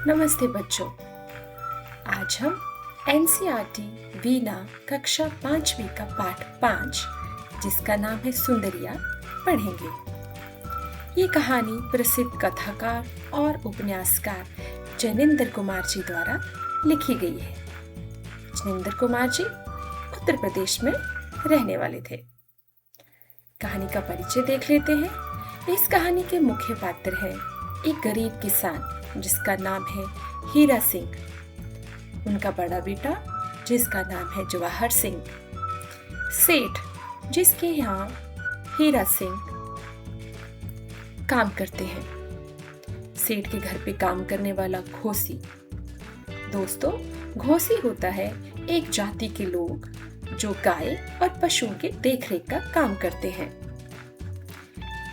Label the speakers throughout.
Speaker 1: नमस्ते बच्चों। आज हम एनसीईआरटी वीना कक्षा 5वीं का पाठ 5 जिसका नाम है सुंदरिया पढ़ेंगे। ये कहानी प्रसिद्ध कथाकार और उपन्यासकार जैनेन्द्र कुमार जी द्वारा लिखी गई है। जैनेन्द्र कुमार जी उत्तर प्रदेश में रहने वाले थे। कहानी का परिचय देख लेते हैं। इस कहानी के मुख्य पात्र हैं एक गरीब किसान जिसका नाम है हीरा सिंह, उनका बड़ा बेटा जिसका नाम है जवाहर सिंह, सेठ जिसके यहाँ हीरा सिंह काम करते हैं, सेठ के घर पे काम करने वाला घोसी। दोस्तों, घोसी होता है एक जाति के लोग जो गाय और पशुओं के देखरेख का काम करते हैं।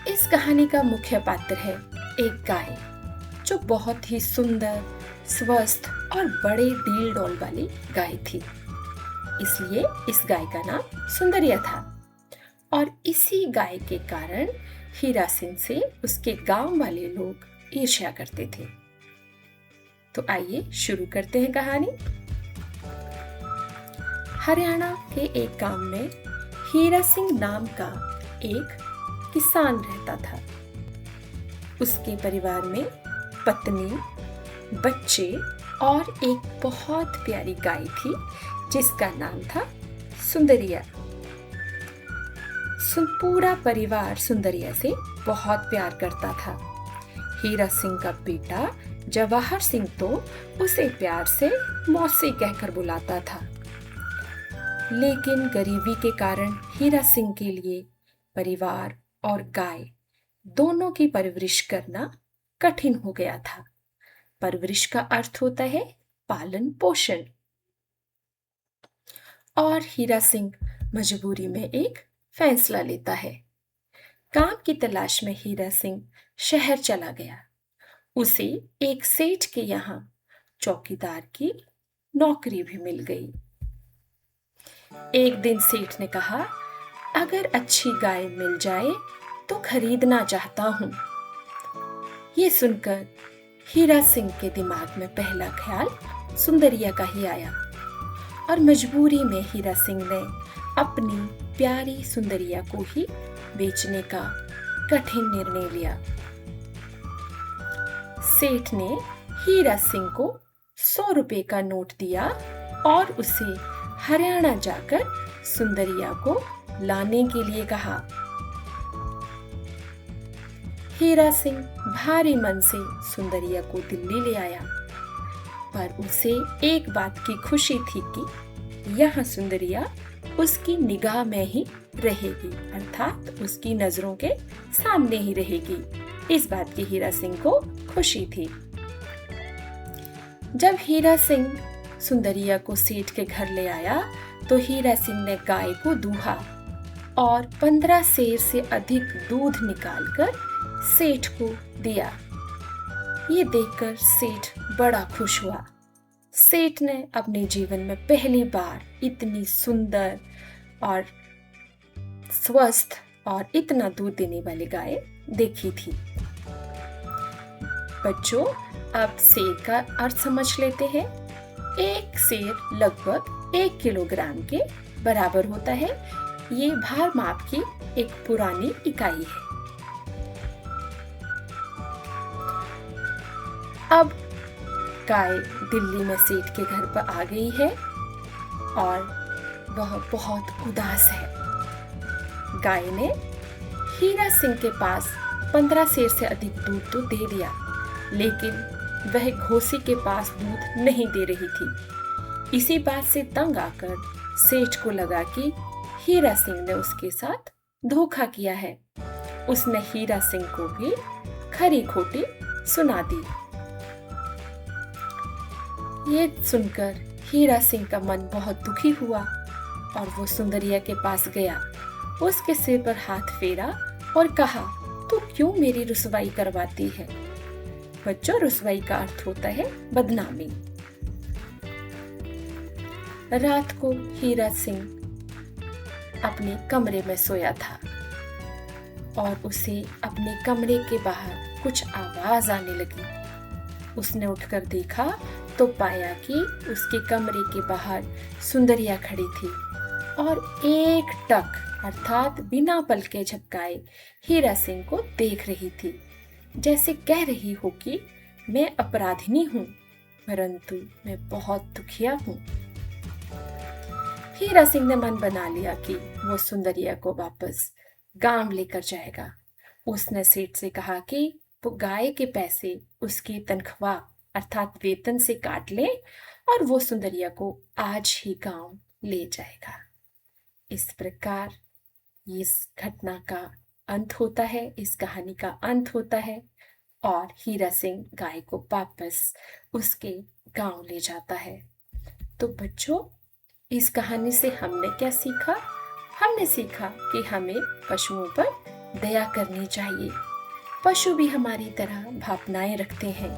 Speaker 1: इस कहानी का मुख्य पात्र है एक गाय जो बहुत ही सुंदर, स्वस्थ और बड़े डील डॉल वाली गाय थी। इसलिए इस गाय का नाम सुंदरिया था और इसी गाय के कारण हीरा सिंह से उसके गांव वाले लोग ईर्ष्या करते थे। तो आइए शुरू करते हैं कहानी। हरियाणा के एक गांव में हीरा सिंह नाम का एक किसान रहता था। उसके परिवार में पत्नी, बच्चे और एक बहुत प्यारी गाय थी जिसका नाम था सुंदरिया। पूरा परिवार सुंदरिया से बहुत प्यार करता था। हीरा सिंह का बेटा जवाहर सिंह तो उसे प्यार से मौसी कहकर बुलाता था। लेकिन गरीबी के कारण हीरा सिंह के लिए परिवार और गाय दोनों की परवरिश करना कठिन हो गया था। परवरिश का अर्थ होता है पालन पोषण। और हीरा सिंह मजबूरी में एक फैसला लेता है। काम की तलाश में हीरा सिंह शहर चला गया। उसे एक सेठ के यहाँ चौकीदार की नौकरी भी मिल गई। एक दिन सेठ ने कहा, अगर अच्छी गाय मिल जाए तो खरीदना चाहता हूँ। ये सुनकर हीरा सिंह के दिमाग में पहला ख्याल सुंदरिया का ही आया और मजबूरी में हीरा सिंह ने अपनी प्यारी सुंदरिया को ही बेचने का कठिन निर्णय लिया। सेठ ने हीरा सिंह को 100 रुपए का नोट दिया और उसे हरियाणा जाकर सुंदरिया को लाने के लिए कहा। हीरा सिंह भारी मन से सुंदरिया को दिल्ली ले आया, पर उसे एक बात की खुशी थी कि यह सुंदरिया उसकी निगाह में ही रहेगी, अर्थात उसकी नजरों के सामने ही रहेगी। इस बात की हीरा सिंह को खुशी थी। जब हीरा सिंह सुंदरिया को सेठ के घर ले आया तो हीरा सिंह ने गाय को दूहा और 15 सेर से अधिक दूध निकालकर सेठ को दिया। ये देखकर सेठ बड़ा खुश हुआ। सेठ ने अपने जीवन में पहली बार इतनी सुंदर और स्वस्थ और इतना दूध देने वाली गाय देखी थी। बच्चों, अब सेर का अर्थ समझ लेते हैं। एक सेर लगभग 1 किलोग्राम के बराबर होता है। ये भार माप की एक पुरानी इकाई है। अब गाय दिल्ली में सेठ के घर पर आ गई है और वह बहुत उदास है। गाय ने हीरा सिंह के पास 15 सेर से अधिक दूध तो दे दिया, लेकिन वह घोसी के पास दूध नहीं दे रही थी। इसी बात से तंग आकर सेठ को लगा कि हीरा सिंह ने उसके साथ धोखा किया है। उसने हीरा सिंह को भी खरी खोटी सुना दी। ये सुनकर हीरा सिंह का मन बहुत दुखी हुआ और वो सुंदरिया के पास गया, उसके सिर पर हाथ फेरा और कहा, तू क्यों मेरी रुसवाई करवाती है? बच्चों, रुसवाई का अर्थ होता है बदनामी। रात को हीरा सिंह अपने कमरे में सोया था और उसे अपने कमरे के बाहर कुछ आवाज आने लगी। उसने उठकर देखा तो पाया कि उसके कमरे के बाहर सुंदरिया खड़ी थी और एक टक अर्थात बिना पलके झपकाए हीरा सिंह को देख रही थी, जैसे कह रही हो कि मैं अपराधिनी हूं, परंतु मैं बहुत दुखिया हूं। हीरा सिंह ने मन बना लिया कि वो सुंदरिया को वापस गांव लेकर जाएगा। उसने सेठ से कहा कि वो गाय के पैसे उसकी तनख्वाह अर्थात वेतन से काट ले और वो सुंदरिया को आज ही गांव ले जाएगा। इस प्रकार इस घटना का अंत होता है, इस कहानी का अंत होता है और हीरा सिंह गाय को वापस उसके गांव ले जाता है। तो बच्चों, इस कहानी से हमने क्या सीखा? हमने सीखा कि हमें पशुओं पर दया करनी चाहिए। पशु भी हमारी तरह भावनाएं रखते हैं,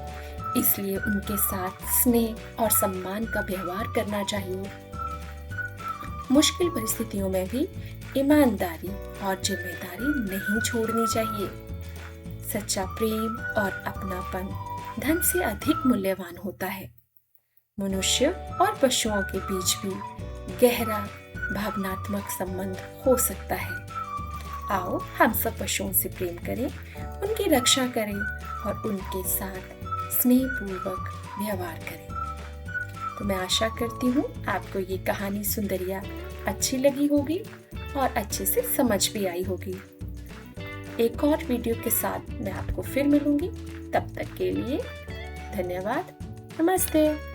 Speaker 1: इसलिए उनके साथ स्नेह और सम्मान का व्यवहार करना चाहिए। मुश्किल परिस्थितियों में भी ईमानदारी और जिम्मेदारी नहीं छोड़नी चाहिए। सच्चा प्रेम और अपनापन धन से अधिक मूल्यवान होता है। मनुष्य और पशुओं के बीच भी गहरा भावनात्मक संबंध हो सकता है। आओ हम सब पशुओं से प्रेम करें, उनकी रक्षा करें और उनके साथ स्नेहपूर्वक व्यवहार करें। तो मैं आशा करती हूँ आपको ये कहानी सुंदरिया अच्छी लगी होगी और अच्छे से समझ भी आई होगी। एक और वीडियो के साथ मैं आपको फिर मिलूंगी। तब तक के लिए धन्यवाद। नमस्ते।